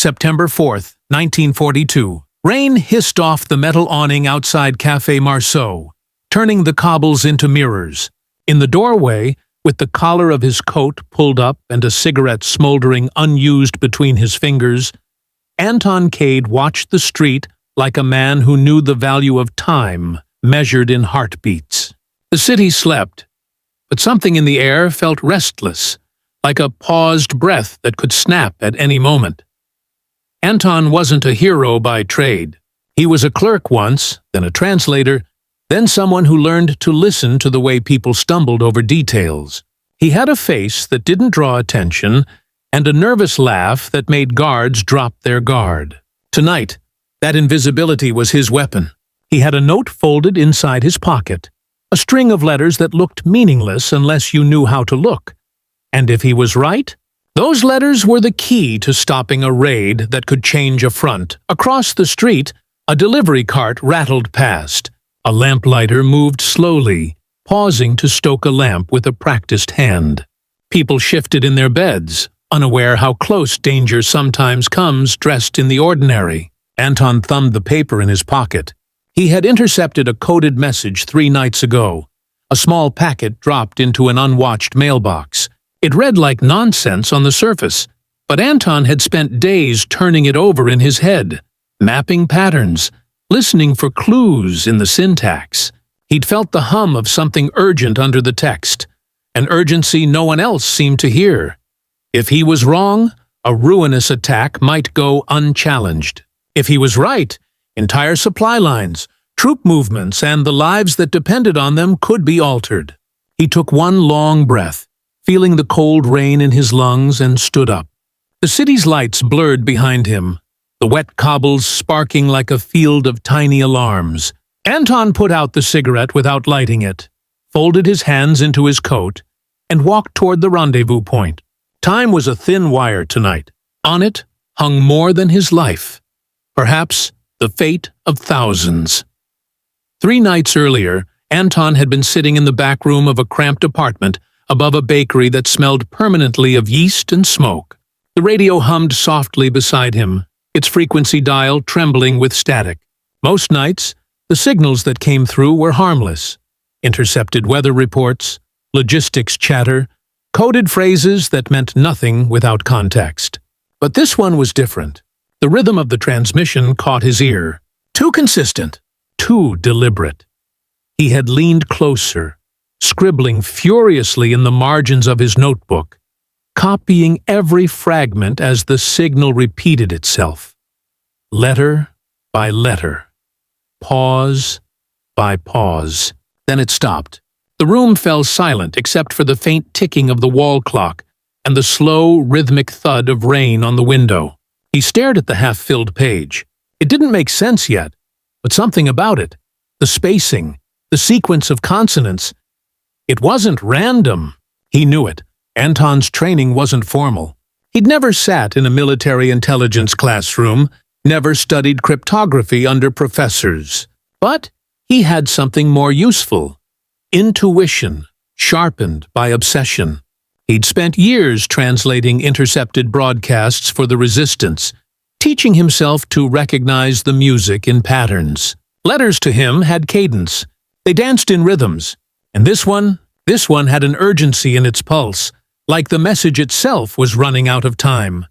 September 4th, 1942. Rain hissed off the metal awning outside Café Marceau, turning the cobbles into mirrors. In the doorway, with the collar of his coat pulled up and a cigarette smoldering unused between his fingers, Anton Cade watched the street like a man who knew the value of time measured in heartbeats. The city slept, but something in the air felt restless, like a paused breath that could snap at any moment. Anton wasn't a hero by trade. He was a clerk once, then a translator, then someone who learned to listen to the way people stumbled over details. He had a face that didn't draw attention and a nervous laugh that made guards drop their guard. Tonight, that invisibility was his weapon. He had a note folded inside his pocket, a string of letters that looked meaningless unless you knew how to look. And if he was right, those letters were the key to stopping a raid that could change a front. Across the street, a delivery cart rattled past. A lamplighter moved slowly, pausing to stoke a lamp with a practiced hand. People shifted in their beds, unaware how close danger sometimes comes dressed in the ordinary. Anton thumbed the paper in his pocket. He had intercepted a coded message 3 nights ago. A small packet dropped into an unwatched mailbox. It read like nonsense on the surface, but Anton had spent days turning it over in his head, mapping patterns, listening for clues in the syntax. He'd felt the hum of something urgent under the text, an urgency no one else seemed to hear. If he was wrong, a ruinous attack might go unchallenged. If he was right, entire supply lines, troop movements, and the lives that depended on them could be altered. He took one long breath, feeling the cold rain in his lungs, and stood up. The city's lights blurred behind him, the wet cobbles sparking like a field of tiny alarms. Anton put out the cigarette without lighting it, folded his hands into his coat, and walked toward the rendezvous point. Time was a thin wire tonight. On it hung more than his life, perhaps the fate of thousands. 3 nights earlier, Anton had been sitting in the back room of a cramped apartment above a bakery that smelled permanently of yeast and smoke. The radio hummed softly beside him, its frequency dial trembling with static. Most nights, the signals that came through were harmless. Intercepted weather reports, logistics chatter, coded phrases that meant nothing without context. But this one was different. The rhythm of the transmission caught his ear. Too consistent, too deliberate. He had leaned closer, scribbling furiously in the margins of his notebook, copying every fragment as the signal repeated itself. Letter by letter. Pause by pause. Then it stopped. The room fell silent except for the faint ticking of the wall clock and the slow, rhythmic thud of rain on the window. He stared at the half-filled page. It didn't make sense yet, but something about it, the spacing, the sequence of consonants, it wasn't random. He knew it. Anton's training wasn't formal. He'd never sat in a military intelligence classroom, never studied cryptography under professors. But he had something more useful. Intuition, sharpened by obsession. He'd spent years translating intercepted broadcasts for the resistance, teaching himself to recognize the music in patterns. Letters to him had cadence. They danced in rhythms. And this one had an urgency in its pulse, like the message itself was running out of time.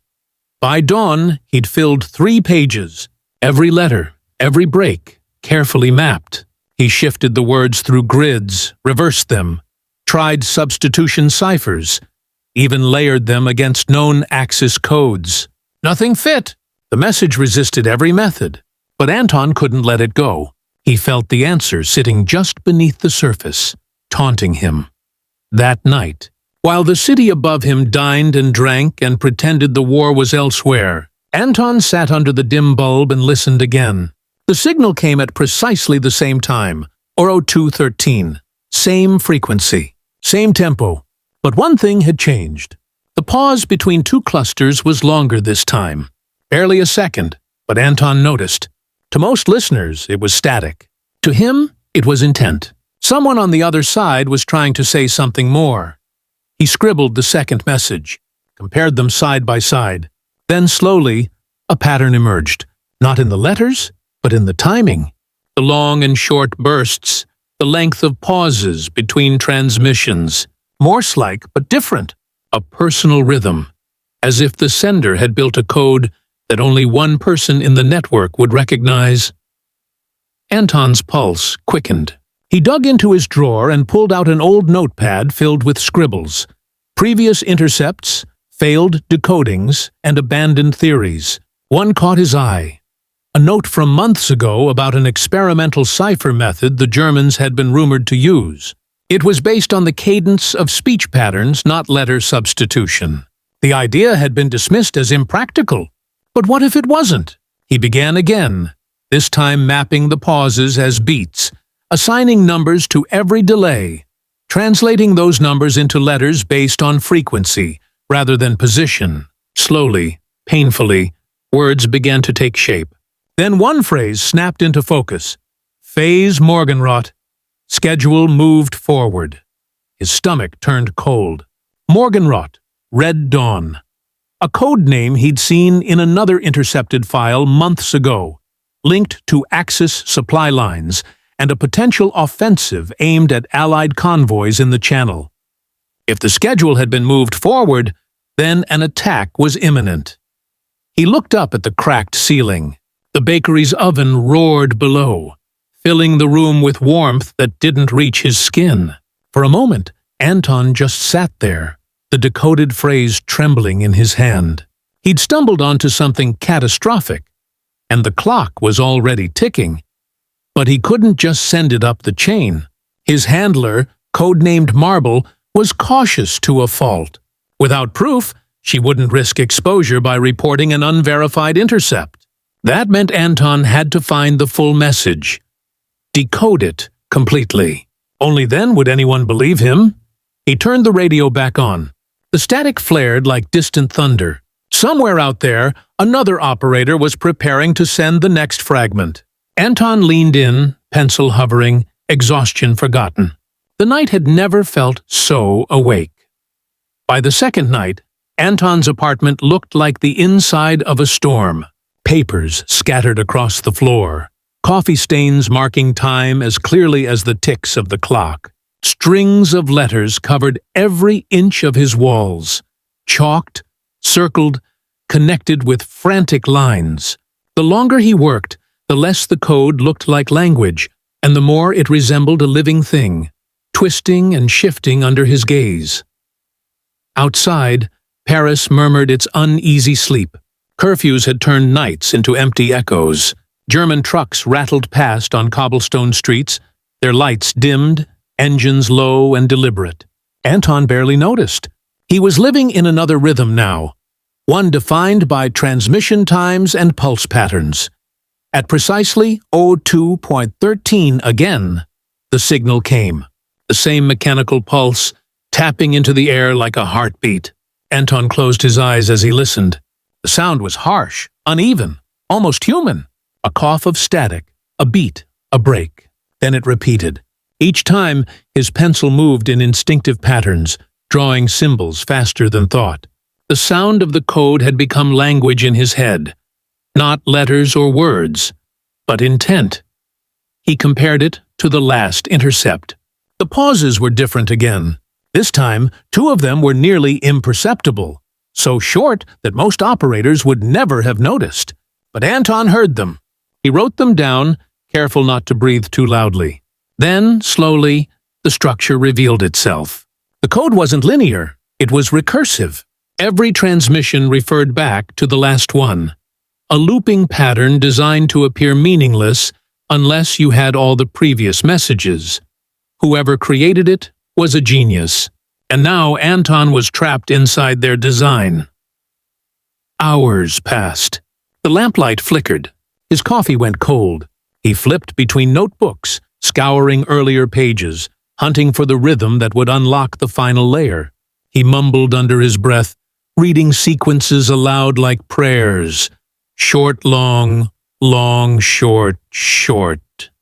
By dawn, he'd filled 3 pages, every letter, every break, carefully mapped. He shifted the words through grids, reversed them, tried substitution ciphers, even layered them against known Axis codes. Nothing fit. The message resisted every method, but Anton couldn't let it go. He felt the answer sitting just beneath the surface, taunting him. That night, while the city above him dined and drank and pretended the war was elsewhere, Anton sat under the dim bulb and listened again. The signal came at precisely the same time, 0213. Same frequency, same tempo. But one thing had changed. The pause between 2 clusters was longer this time. Barely a second, but Anton noticed. To most listeners, it was static. To him, it was intent. Someone on the other side was trying to say something more. He scribbled the second message, compared them side by side. Then slowly, A pattern emerged, not in the letters, but in the timing. The long and short bursts, the length of pauses between transmissions, Morse-like but different, a personal rhythm, as if the sender had built a code that only one person in the network would recognize. Anton's pulse quickened. He dug into his drawer and pulled out an old notepad filled with scribbles, previous intercepts, failed decodings, and abandoned theories. One caught his eye. A note from months ago about an experimental cipher method the Germans had been rumored to use. It was based on the cadence of speech patterns, not letter substitution. The idea had been dismissed as impractical. But what if it wasn't? He began again, this time mapping the pauses as beats, assigning numbers to every delay, translating those numbers into letters based on frequency rather than position. Slowly, painfully, words began to take shape. Then one phrase snapped into focus. Phase Morgenrot. Schedule moved forward. His stomach turned cold. Morgenrot, Red Dawn. A code name he'd seen in another intercepted file months ago, linked to Axis supply lines and a potential offensive aimed at Allied convoys in the Channel. If the schedule had been moved forward, then an attack was imminent. He looked up at the cracked ceiling. The bakery's oven roared below, filling the room with warmth that didn't reach his skin. For a moment, Anton just sat there, the decoded phrase trembling in his hand. He'd stumbled onto something catastrophic, and the clock was already ticking. But he couldn't just send it up the chain. His handler, codenamed Marble, was cautious to a fault. Without proof, she wouldn't risk exposure by reporting an unverified intercept. That meant Anton had to find the full message. Decode it completely. Only then would anyone believe him. He turned the radio back on. The static flared like distant thunder. Somewhere out there, another operator was preparing to send the next fragment. Anton leaned in, pencil hovering, exhaustion forgotten. The night had never felt so awake. By the second night, Anton's apartment looked like the inside of a storm. Papers scattered across the floor, coffee stains marking time as clearly as the ticks of the clock. Strings of letters covered every inch of his walls, chalked, circled, connected with frantic lines. The longer he worked, the less the code looked like language, and the more it resembled a living thing, twisting and shifting under his gaze. Outside, Paris murmured its uneasy sleep. Curfews had turned nights into empty echoes. German trucks rattled past on cobblestone streets, their lights dimmed, engines low and deliberate. Anton barely noticed. He was living in another rhythm now, one defined by transmission times and pulse patterns. At precisely 02.13 again, the signal came. The same mechanical pulse, tapping into the air like a heartbeat. Anton closed his eyes as he listened. The sound was harsh, uneven, almost human. A cough of static, a beat, a break. Then it repeated. Each time, his pencil moved in instinctive patterns, drawing symbols faster than thought. The sound of the code had become language in his head. Not letters or words, but intent. He compared it to the last intercept. The pauses were different again. This time, two of them were nearly imperceptible, so short that most operators would never have noticed. But Anton heard them. He wrote them down, careful not to breathe too loudly. Then, slowly, the structure revealed itself. The code wasn't linear, it was recursive. Every transmission referred back to the last one. A looping pattern designed to appear meaningless unless you had all the previous messages. Whoever created it was a genius, and now Anton was trapped inside their design. Hours passed. The lamplight flickered. His coffee went cold. He flipped between notebooks, scouring earlier pages, hunting for the rhythm that would unlock the final layer. He mumbled under his breath, reading sequences aloud like prayers. Short, long, long, short, short.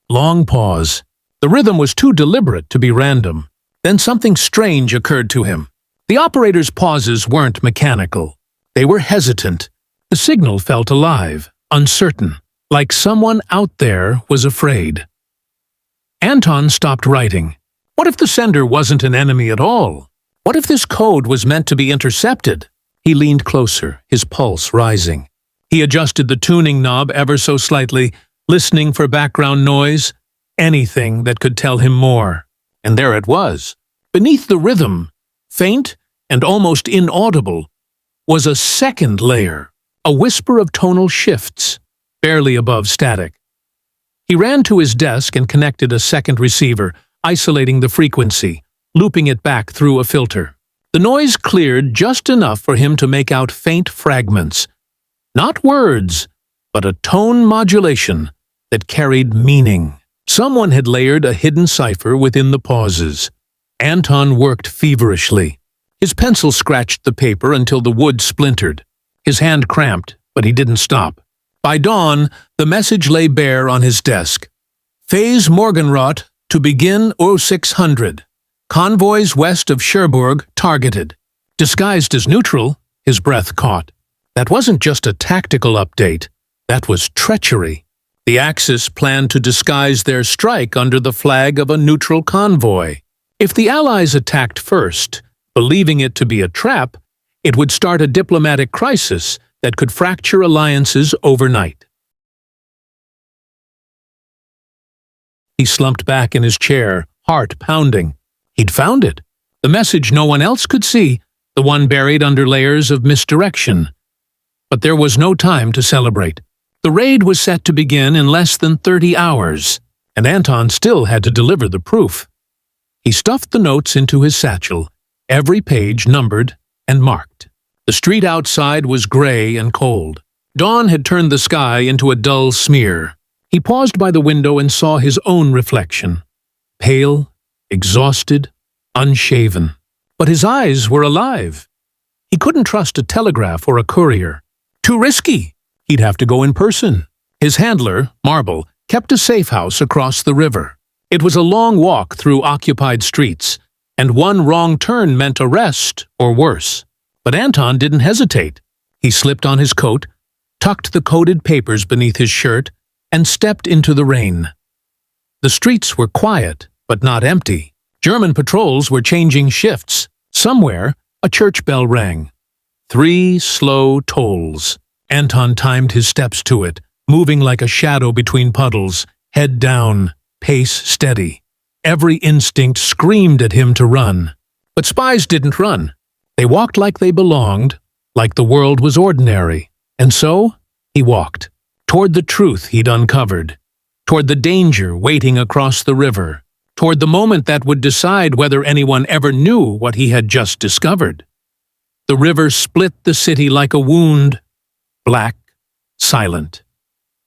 Long pause. The rhythm was too deliberate to be random. Then something strange occurred to him. The operator's pauses weren't mechanical. They were hesitant. The signal felt alive, uncertain, like someone out there was afraid. Anton stopped writing. What if the sender wasn't an enemy at all? What if this code was meant to be intercepted? He leaned closer, his pulse rising. He adjusted the tuning knob ever so slightly, listening for background noise, anything that could tell him more. And there it was. Beneath the rhythm, faint and almost inaudible, was a second layer, a whisper of tonal shifts, barely above static. He ran to his desk and connected a second receiver, isolating the frequency, looping it back through a filter. The noise cleared just enough for him to make out faint fragments. Not words, but a tone modulation that carried meaning. Someone had layered a hidden cipher within the pauses. Anton worked feverishly. His pencil scratched the paper until the wood splintered. His hand cramped, but he didn't stop. By dawn, the message lay bare on his desk. Phase Morgenrot to begin 0600. Convoys west of Cherbourg targeted. Disguised as neutral, his breath caught. That wasn't just a tactical update. That was treachery. The Axis planned to disguise their strike under the flag of a neutral convoy. If the Allies attacked first, believing it to be a trap, it would start a diplomatic crisis that could fracture alliances overnight. He slumped back in his chair, heart pounding. He'd found it. The message no one else could see, the one buried under layers of misdirection. But there was no time to celebrate. The raid was set to begin in less than 30 hours, and Anton still had to deliver the proof. He stuffed the notes into his satchel, every page numbered and marked. The street outside was gray and cold. Dawn had turned the sky into a dull smear. He paused by the window and saw his own reflection. Pale, exhausted, unshaven. But his eyes were alive. He couldn't trust a telegraph or a courier. Too risky. He'd have to go in person. His handler, Marble, kept a safe house across the river. It was a long walk through occupied streets, and one wrong turn meant arrest or worse. But Anton didn't hesitate. He slipped on his coat, tucked the coded papers beneath his shirt, and stepped into the rain. The streets were quiet, but not empty. German patrols were changing shifts. Somewhere, a church bell rang. 3 slow tolls. Anton timed his steps to it, moving like a shadow between puddles, head down, pace steady. Every instinct screamed at him to run. But spies didn't run. They walked like they belonged, like the world was ordinary. And so, he walked, toward the truth he'd uncovered, toward the danger waiting across the river, toward the moment that would decide whether anyone ever knew what he had just discovered. The river split the city like a wound, black, silent,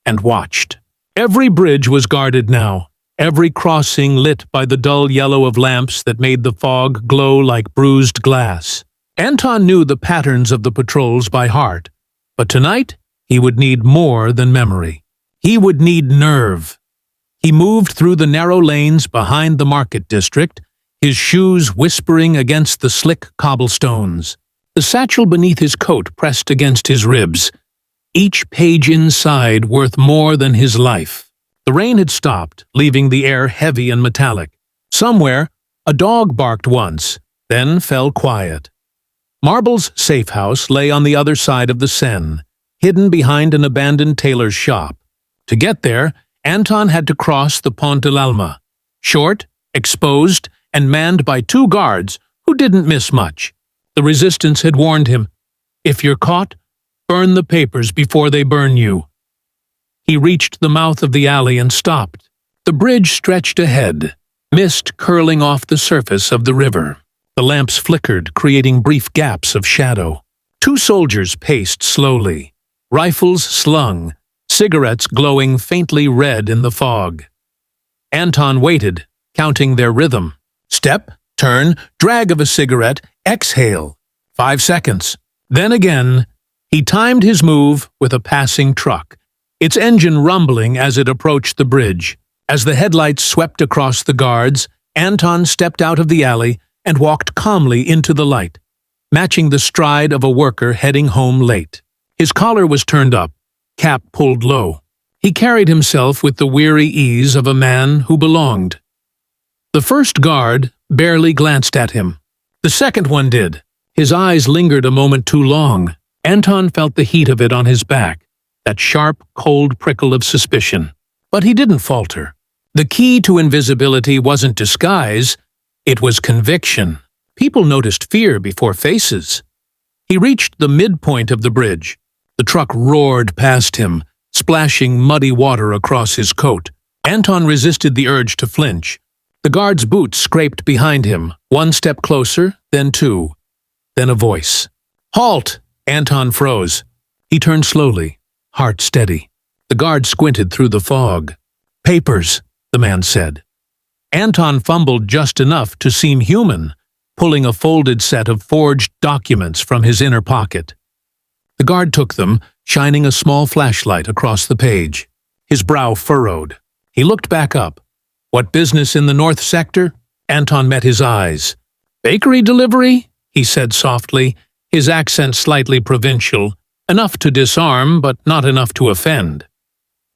and watched. Every bridge was guarded now, every crossing lit by the dull yellow of lamps that made the fog glow like bruised glass. Anton knew the patterns of the patrols by heart, but tonight he would need more than memory. He would need nerve. He moved through the narrow lanes behind the market district, his shoes whispering against the slick cobblestones. The satchel beneath his coat pressed against his ribs, each page inside worth more than his life. The rain had stopped, leaving the air heavy and metallic. Somewhere, a dog barked once, then fell quiet. Marble's safe house lay on the other side of the Seine, hidden behind an abandoned tailor's shop. To get there, Anton had to cross the Pont de l'Alma, short, exposed, and manned by 2 guards who didn't miss much. The resistance had warned him, "If you're caught, burn the papers before they burn you." He reached the mouth of the alley and stopped. The bridge stretched ahead, mist curling off the surface of the river. The lamps flickered, creating brief gaps of shadow. 2 soldiers paced slowly, rifles slung, cigarettes glowing faintly red in the fog. Anton waited, counting their rhythm. Step, turn, drag of a cigarette, exhale. 5 seconds. Then again, he timed his move with a passing truck, its engine rumbling as it approached the bridge. As the headlights swept across the guards, Anton stepped out of the alley and walked calmly into the light, matching the stride of a worker heading home late. His collar was turned up, cap pulled low. He carried himself with the weary ease of a man who belonged. The first guard barely glanced at him. The second one did. His eyes lingered a moment too long. Anton felt the heat of it on his back, that sharp, cold prickle of suspicion. But he didn't falter. The key to invisibility wasn't disguise, it was conviction. People noticed fear before faces. He reached the midpoint of the bridge. The truck roared past him, splashing muddy water across his coat. Anton resisted the urge to flinch. The guard's boots scraped behind him, one step closer, then two. Then a voice. "Halt!" Anton froze. He turned slowly, heart steady. The guard squinted through the fog. "Papers," the man said. Anton fumbled just enough to seem human, pulling a folded set of forged documents from his inner pocket. The guard took them, shining a small flashlight across the page. His brow furrowed. He looked back up. "What business in the North Sector?" Anton met his eyes. "Bakery delivery?" he said softly, his accent slightly provincial, enough to disarm but not enough to offend.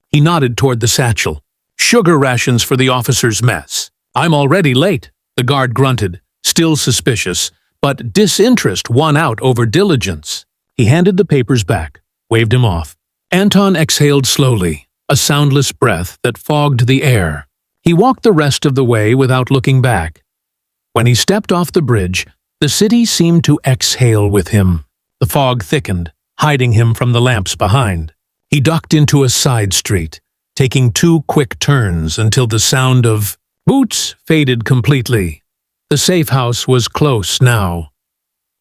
He nodded toward the satchel. "Sugar rations for the officer's mess." "I'm already late," the guard grunted, still suspicious, but disinterest won out over diligence. He handed the papers back, waved him off. Anton exhaled slowly, a soundless breath that fogged the air. He walked the rest of the way without looking back. When he stepped off the bridge, the city seemed to exhale with him. The fog thickened, hiding him from the lamps behind. He ducked into a side street, taking 2 quick turns until the sound of boots faded completely. The safe house was close now.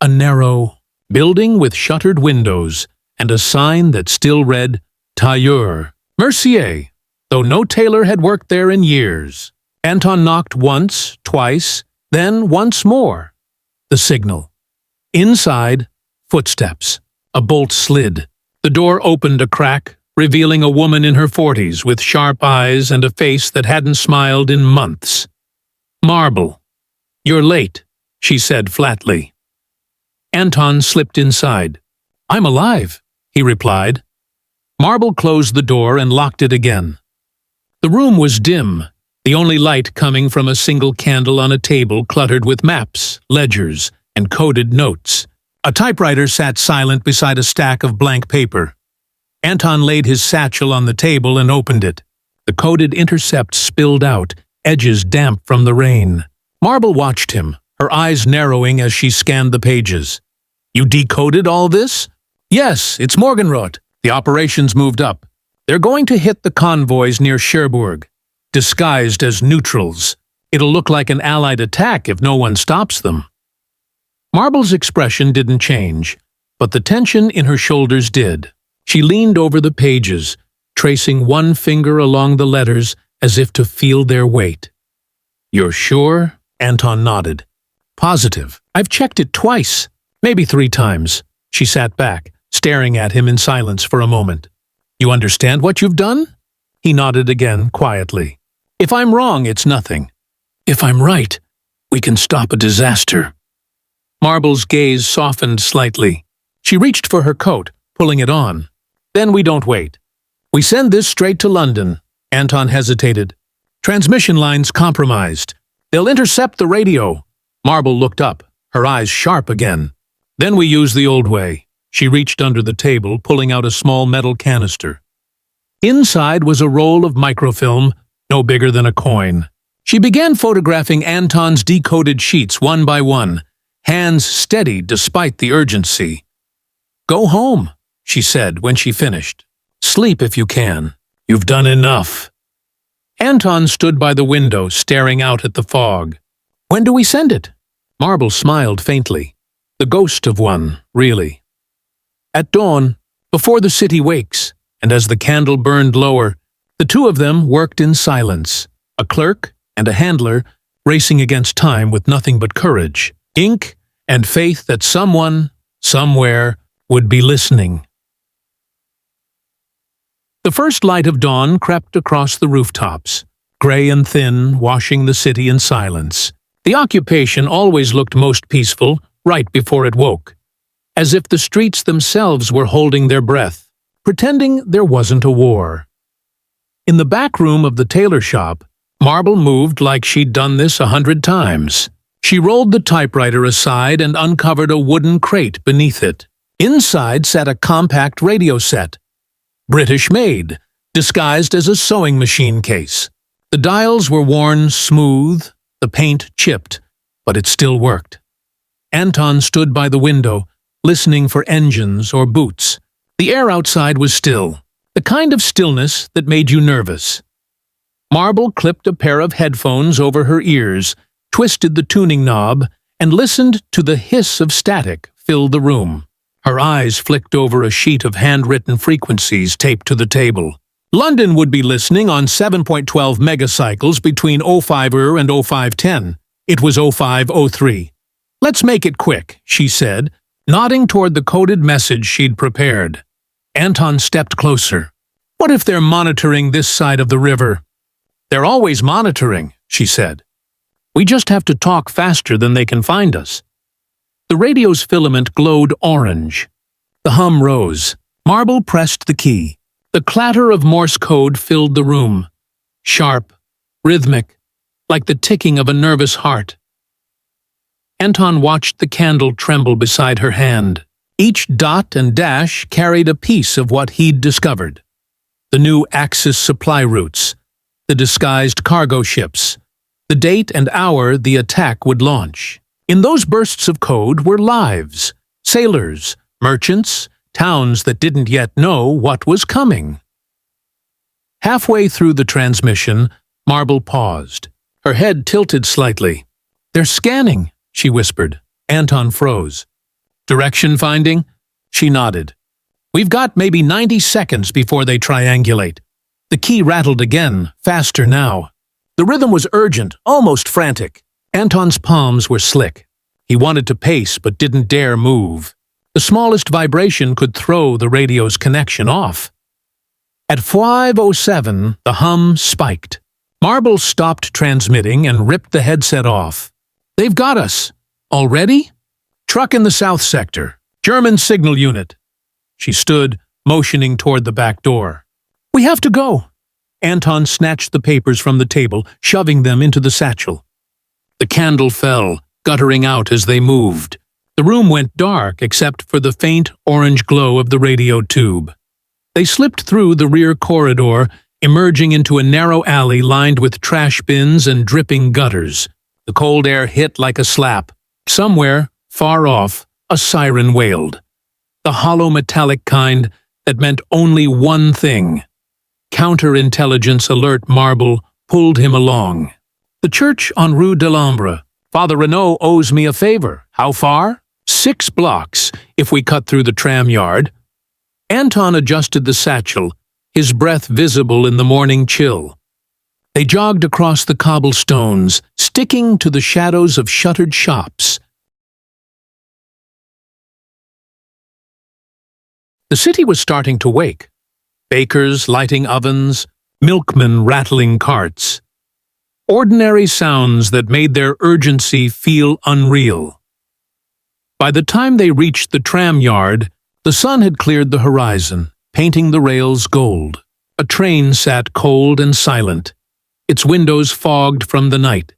A narrow building with shuttered windows and a sign that still read Tailleur, Mercier, though no tailor had worked there in years. Anton knocked once, twice, then once more. The signal. Inside, footsteps. A bolt slid. The door opened a crack, revealing a woman in her 40s with sharp eyes and a face that hadn't smiled in months. "Marble. You're late," she said flatly. Anton slipped inside. "I'm alive," he replied. Marble closed the door and locked it again. The room was dim, the only light coming from a single candle on a table cluttered with maps, ledgers, and coded notes. A typewriter sat silent beside a stack of blank paper. Anton laid his satchel on the table and opened it. The coded intercept spilled out, edges damp from the rain. Marble watched him, her eyes narrowing as she scanned the pages. "You decoded all this?" "Yes, it's Morgenroth. The operations moved up. They're going to hit the convoys near Cherbourg, disguised as neutrals. It'll look like an Allied attack if no one stops them." Marble's expression didn't change, but the tension in her shoulders did. She leaned over the pages, tracing one finger along the letters as if to feel their weight. "You're sure?" Anton nodded. "Positive. I've checked it twice, maybe 3 times. She sat back, staring at him in silence for a moment. "You understand what you've done?" He nodded again, quietly. "If I'm wrong, it's nothing. If I'm right, we can stop a disaster." Marble's gaze softened slightly. She reached for her coat, pulling it on. "Then we don't wait. We send this straight to London." Anton hesitated. "Transmission lines compromised. They'll intercept the radio." Marble looked up, her eyes sharp again. "Then we use the old way." She reached under the table, pulling out a small metal canister. Inside was a roll of microfilm, no bigger than a coin. She began photographing Anton's decoded sheets one by one, hands steady despite the urgency. "Go home," she said when she finished. "Sleep if you can. You've done enough." Anton stood by the window, staring out at the fog. "When do we send it?" Marble smiled faintly. The ghost of one, really. "At dawn, before the city wakes," and as the candle burned lower, the 2 of them worked in silence, a clerk and a handler racing against time with nothing but courage, ink, and faith that someone, somewhere, would be listening. The first light of dawn crept across the rooftops, gray and thin, washing the city in silence. The occupation always looked most peaceful right before it woke. as if the streets themselves were holding their breath, pretending there wasn't a war. In the back room of the tailor shop, Marble moved like she'd done this 100 times. She rolled the typewriter aside and uncovered a wooden crate beneath it. Inside sat a compact radio set, British-made, disguised as a sewing machine case. The dials were worn smooth, the paint chipped, but it still worked. Anton stood by the window, listening for engines or boots. The air outside was still, the kind of stillness that made you nervous. Marble clipped a pair of headphones over her ears, twisted the tuning knob, and listened to the hiss of static fill the room. Her eyes flicked over a sheet of handwritten frequencies taped to the table. London would be listening on 7.12 megacycles between 05er and 0510. It was 0503. "Let's make it quick," she said, nodding toward the coded message she'd prepared. Anton stepped closer. "What if they're monitoring this side of the river?" "They're always monitoring," she said. "We just have to talk faster than they can find us." The radio's filament glowed orange. The hum rose. Marble pressed the key. The clatter of Morse code filled the room. Sharp, rhythmic, like the ticking of a nervous heart. Anton watched the candle tremble beside her hand. Each dot and dash carried a piece of what he'd discovered. The new Axis supply routes, the disguised cargo ships, the date and hour the attack would launch. In those bursts of code were lives, sailors, merchants, towns that didn't yet know what was coming. Halfway through the transmission, Marble paused. Her head tilted slightly. "They're scanning," she whispered. Anton froze. "Direction finding?" She nodded. "We've got maybe 90 seconds before they triangulate." The key rattled again, faster now. The rhythm was urgent, almost frantic. Anton's palms were slick. He wanted to pace but didn't dare move. The smallest vibration could throw the radio's connection off. At 5:07, the hum spiked. Marble stopped transmitting and ripped the headset off. "They've got us. Already?" "Truck in the south sector. German signal unit." She stood, motioning toward the back door. "We have to go." Anton snatched the papers from the table, shoving them into the satchel. The candle fell, guttering out as they moved. The room went dark except for the faint orange glow of the radio tube. They slipped through the rear corridor, emerging into a narrow alley lined with trash bins and dripping gutters. The cold air hit like a slap. Somewhere, far off, a siren wailed. The hollow metallic kind that meant only one thing. Counterintelligence alert Marble pulled him along. "The church on Rue de l'Ombre. Father Renaud owes me a favor. How far?" 6 blocks, if we cut through the tram yard." Anton adjusted the satchel, his breath visible in the morning chill. They jogged across the cobblestones, sticking to the shadows of shuttered shops. The city was starting to wake. Bakers lighting ovens, milkmen rattling carts. Ordinary sounds that made their urgency feel unreal. By the time they reached the tram yard, the sun had cleared the horizon, painting the rails gold. A train sat cold and silent, its windows fogged from the night.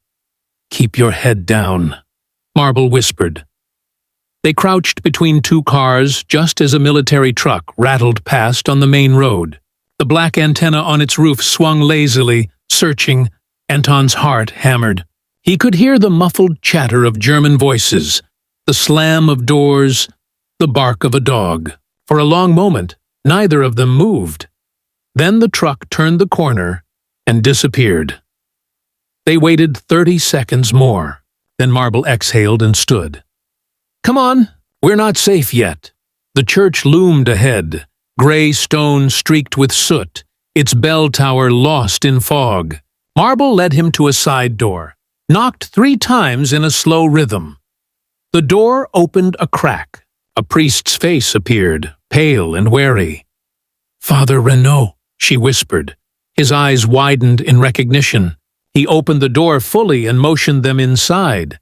"Keep your head down," Marble whispered. They crouched between 2 cars just as a military truck rattled past on the main road. The black antenna on its roof swung lazily, searching. Anton's heart hammered. He could hear the muffled chatter of German voices, the slam of doors, the bark of a dog. For a long moment, neither of them moved. Then the truck turned the corner and disappeared. They waited 30 seconds more. Then Marble exhaled and stood. "Come on, we're not safe yet." The church loomed ahead, gray stone streaked with soot, its bell tower lost in fog. Marble led him to a side door, knocked 3 times in a slow rhythm. The door opened a crack. A priest's face appeared, pale and wary. "Father Renaud," she whispered. His eyes widened in recognition. He opened the door fully and motioned them inside.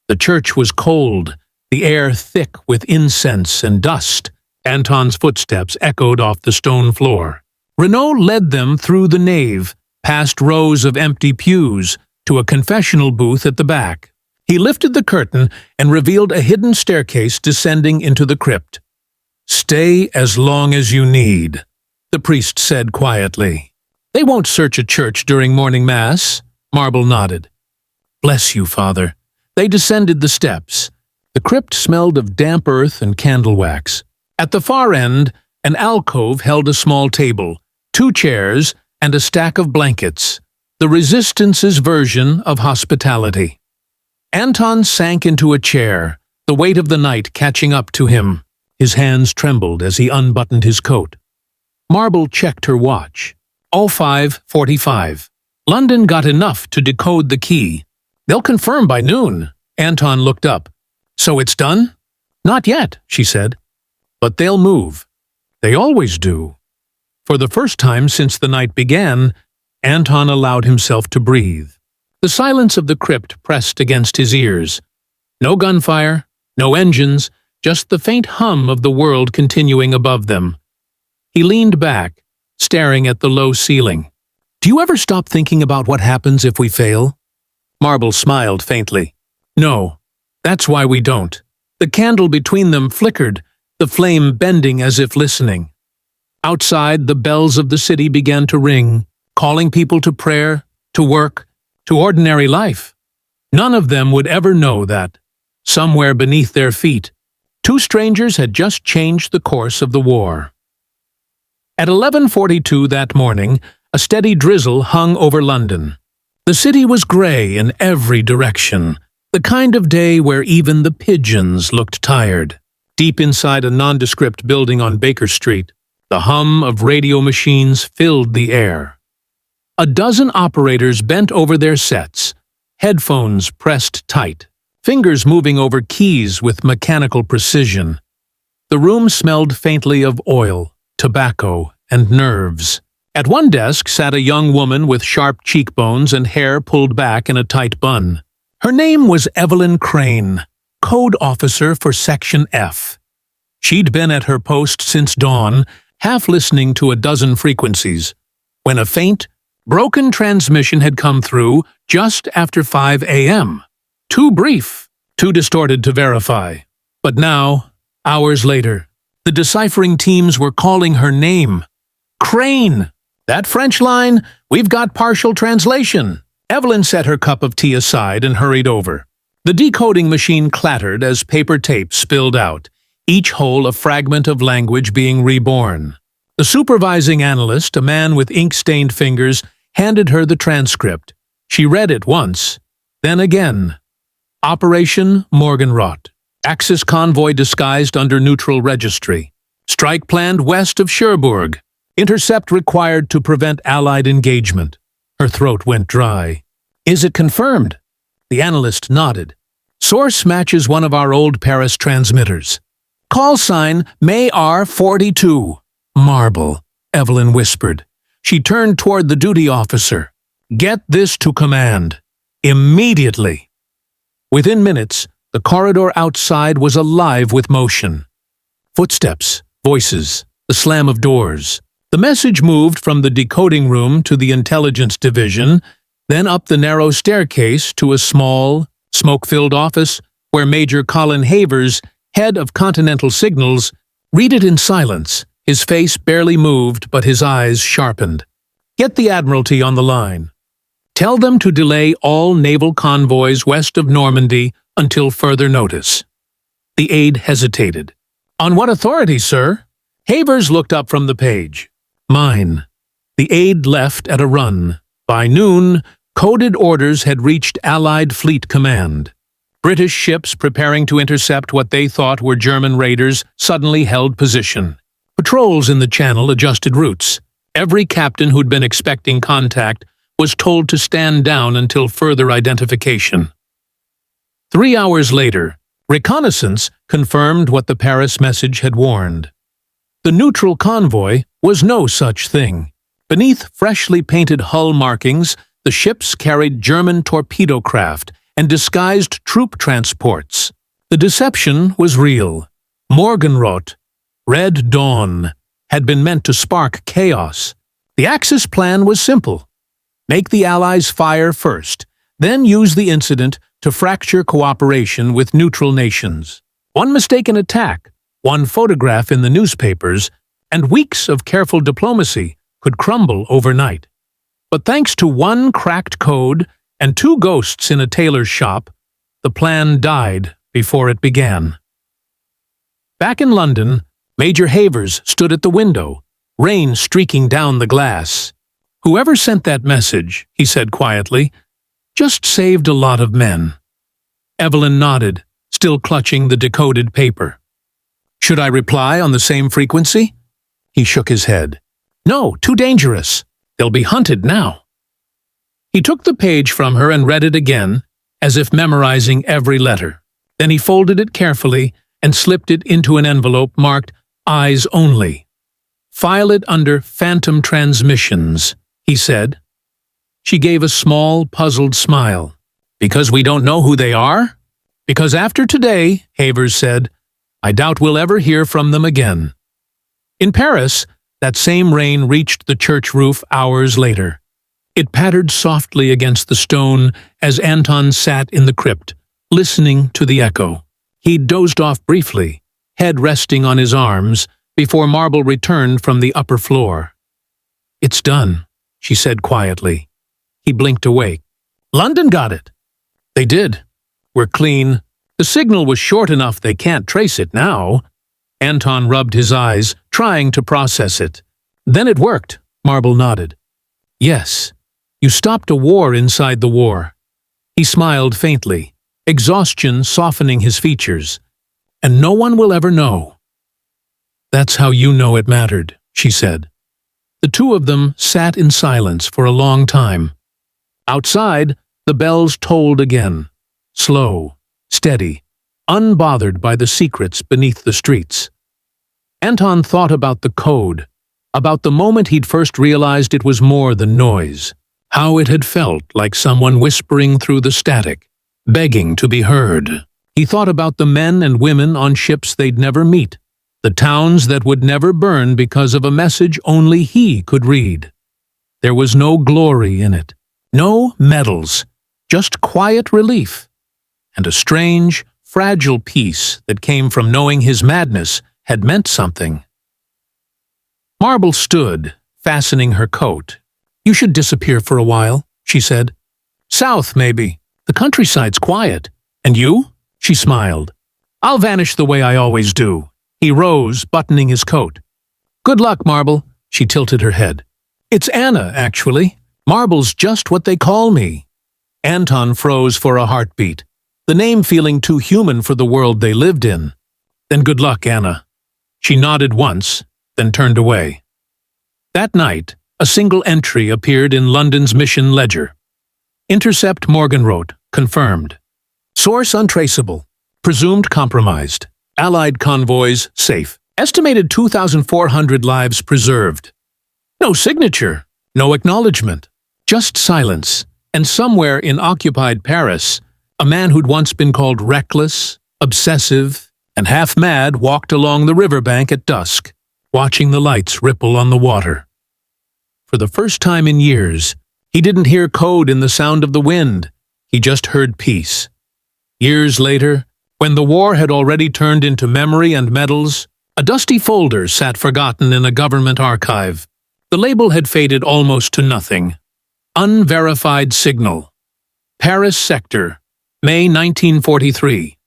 The church was cold, the air thick with incense and dust. Anton's footsteps echoed off the stone floor. Renault led them through the nave, past rows of empty pews, to a confessional booth at the back. He lifted the curtain and revealed a hidden staircase descending into the crypt. "Stay as long as you need," the priest said quietly. "They won't search a church during morning mass." Marble nodded. "Bless you, Father." They descended the steps. The crypt smelled of damp earth and candle wax. At the far end, an alcove held a small table, 2 chairs, and a stack of blankets, the Resistance's version of hospitality. Anton sank into a chair, the weight of the night catching up to him. His hands trembled as he unbuttoned his coat. Marble checked her watch. 05:45. London got enough to decode the key. "They'll confirm by noon." Anton looked up. "So it's done?" "Not yet," she said. "But they'll move. They always do." For the first time since the night began, Anton allowed himself to breathe. The silence of the crypt pressed against his ears. No gunfire, no engines, just the faint hum of the world continuing above them. He leaned back, staring at the low ceiling. "Do you ever stop thinking about what happens if we fail?" Marble smiled faintly. "No, that's why we don't." The candle between them flickered, the flame bending as if listening. Outside, the bells of the city began to ring, calling people to prayer, to work, to ordinary life. None of them would ever know that, somewhere beneath their feet, 2 strangers had just changed the course of the war. At 11:42 that morning, a steady drizzle hung over London. The city was grey in every direction, the kind of day where even the pigeons looked tired. Deep inside a nondescript building on Baker Street, the hum of radio machines filled the air. A dozen operators bent over their sets, headphones pressed tight, fingers moving over keys with mechanical precision. The room smelled faintly of oil, tobacco, and nerves. At one desk sat a young woman with sharp cheekbones and hair pulled back in a tight bun. Her name was Evelyn Crane, code officer for Section F. She'd been at her post since dawn, half listening to a dozen frequencies, when a faint, broken transmission had come through just after 5 a.m. Too brief, too distorted to verify. But now, hours later, the deciphering teams were calling her name. "Crane! That French line, we've got partial translation." Evelyn set her cup of tea aside and hurried over. The decoding machine clattered as paper tape spilled out, each hole a fragment of language being reborn. The supervising analyst, a man with ink-stained fingers, handed her the transcript. She read it once, then again. Operation Morgenrot. Axis convoy disguised under neutral registry. Strike planned west of Cherbourg. Intercept required to prevent Allied engagement. Her throat went dry. "Is it confirmed?" The analyst nodded. "Source matches one of our old Paris transmitters. Call sign May R42. Marble," Evelyn whispered. She turned toward the duty officer. "Get this to command. Immediately." Within minutes, the corridor outside was alive with motion. Footsteps, voices, the slam of doors. The message moved from the decoding room to the intelligence division, then up the narrow staircase to a small, smoke-filled office where Major Colin Havers, head of Continental Signals, read it in silence. His face barely moved, but his eyes sharpened. "Get the Admiralty on the line. Tell them to delay all naval convoys west of Normandy until further notice." The aide hesitated. "On what authority, sir?" Havers looked up from the page. "Mine." The aide left at a run. By noon, coded orders had reached Allied Fleet Command. British ships preparing to intercept what they thought were German raiders suddenly held position. Patrols in the channel adjusted routes. Every captain who'd been expecting contact was told to stand down until further identification. 3 hours later, reconnaissance confirmed what the Paris message had warned. The neutral convoy was no such thing. Beneath freshly painted hull markings, the ships carried German torpedo craft and disguised troop transports. The deception was real. Morgenrot, Red Dawn, had been meant to spark chaos. The Axis plan was simple. Make the Allies fire first, then use the incident to fracture cooperation with neutral nations. One mistaken attack, one photograph in the newspapers, and weeks of careful diplomacy could crumble overnight. But thanks to one cracked code and 2 ghosts in a tailor's shop, the plan died before it began. Back in London, Major Havers stood at the window, rain streaking down the glass. "Whoever sent that message," he said quietly, "just saved a lot of men." Evelyn nodded, still clutching the decoded paper. "Should I reply on the same frequency?" He shook his head. "No, too dangerous. They'll be hunted now." He took the page from her and read it again, as if memorizing every letter. Then he folded it carefully and slipped it into an envelope marked "Eyes Only." "File it under Phantom Transmissions," he said. She gave a small, puzzled smile. "Because we don't know who they are?" "Because after today," Havers said, "I doubt we'll ever hear from them again." In Paris, that same rain reached the church roof hours later. It pattered softly against the stone as Anton sat in the crypt, listening to the echo. He'd dozed off briefly, head resting on his arms, before Marble returned from the upper floor. "It's done," she said quietly. He blinked awake. "London got it." "They did. We're clean. The signal was short enough they can't trace it now." Anton rubbed his eyes, trying to process it. "Then it worked," Marble nodded. "Yes. You stopped a war inside the war." He smiled faintly, exhaustion softening his features. "And no one will ever know." "That's how you know it mattered," she said. The two of them sat in silence for a long time. Outside, the bells tolled again, slow, steady, unbothered by the secrets beneath the streets. Anton thought about the code, about the moment he'd first realized it was more than noise, how it had felt like someone whispering through the static, begging to be heard. He thought about the men and women on ships they'd never meet, the towns that would never burn because of a message only he could read. There was no glory in it, no medals, just quiet relief, and a strange, fragile peace that came from knowing his madness had meant something. Marble stood, fastening her coat. "You should disappear for a while," she said. "South, maybe. The countryside's quiet. And you?" She smiled. "I'll vanish the way I always do." He rose, buttoning his coat. "Good luck, Marble." She tilted her head. "It's Anna, actually. Marble's just what they call me." Anton froze for a heartbeat, the name feeling too human for the world they lived in. "Then good luck, Anna." She nodded once, then turned away. That night, a single entry appeared in London's mission ledger. Intercept Morgenrot, confirmed. Source untraceable. Presumed compromised. Allied convoys safe. Estimated 2,400 lives preserved. No signature, no acknowledgement. Just silence. And somewhere in occupied Paris, a man who'd once been called reckless, obsessive, and half-mad walked along the riverbank at dusk, watching the lights ripple on the water. For the first time in years, he didn't hear code in the sound of the wind. He just heard peace. Years later, when the war had already turned into memory and medals, a dusty folder sat forgotten in a government archive. The label had faded almost to nothing. Unverified signal. Paris sector, May 1943.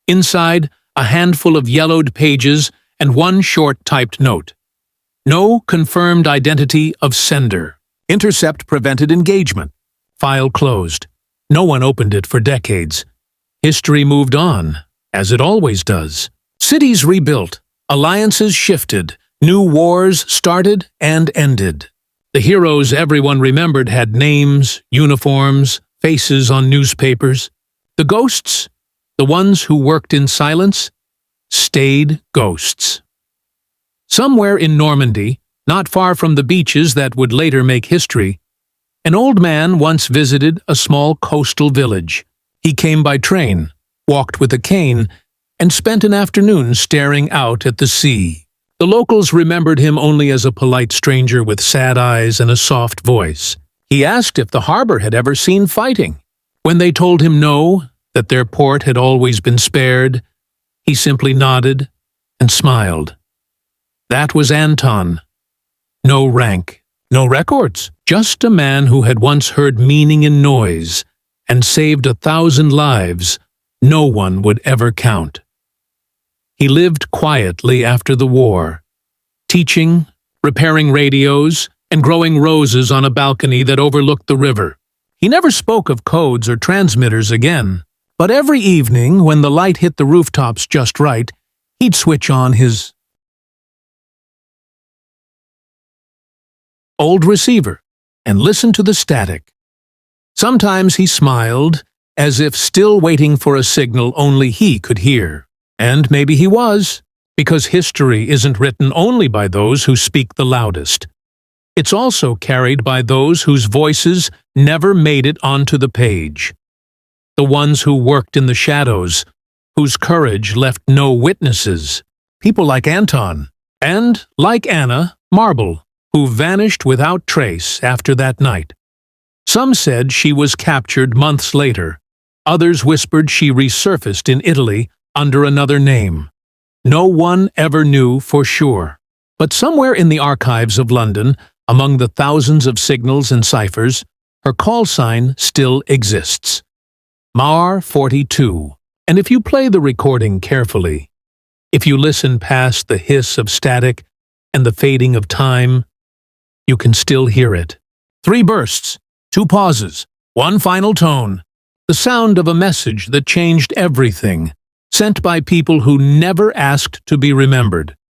Inside, a handful of yellowed pages and one short typed note. No confirmed identity of sender. Intercept prevented engagement. File closed. No one opened it for decades. History moved on, as it always does. Cities rebuilt. Alliances shifted. New wars started and ended. The heroes everyone remembered had names, uniforms, faces on newspapers. The ghosts, the ones who worked in silence, stayed ghosts. Somewhere in Normandy, not far from the beaches that would later make history, an old man once visited a small coastal village. He came by train, walked with a cane, and spent an afternoon staring out at the sea. The locals remembered him only as a polite stranger with sad eyes and a soft voice. He asked if the harbor had ever seen fighting. When they told him no, that their port had always been spared, he simply nodded and smiled. That was Anton. No rank, no records, just a man who had once heard meaning in noise and saved 1,000 lives no one would ever count. He lived quietly after the war, teaching, repairing radios, and growing roses on a balcony that overlooked the river. He never spoke of codes or transmitters again, but every evening, when the light hit the rooftops just right, he'd switch on his old receiver and listen to the static. Sometimes he smiled, as if still waiting for a signal only he could hear. And maybe he was, because history isn't written only by those who speak the loudest. It's also carried by those whose voices never made it onto the page. The ones who worked in the shadows, whose courage left no witnesses. People like Anton, and, like Anna, Marble, who vanished without trace after that night. Some said she was captured months later. Others whispered she resurfaced in Italy under another name. No one ever knew for sure. But somewhere in the archives of London, among the thousands of signals and ciphers, her call sign still exists. Mar 42. And if you play the recording carefully, if you listen past the hiss of static and the fading of time, you can still hear it. 3 bursts, 2 pauses, 1 final tone. The sound of a message that changed everything, sent by people who never asked to be remembered.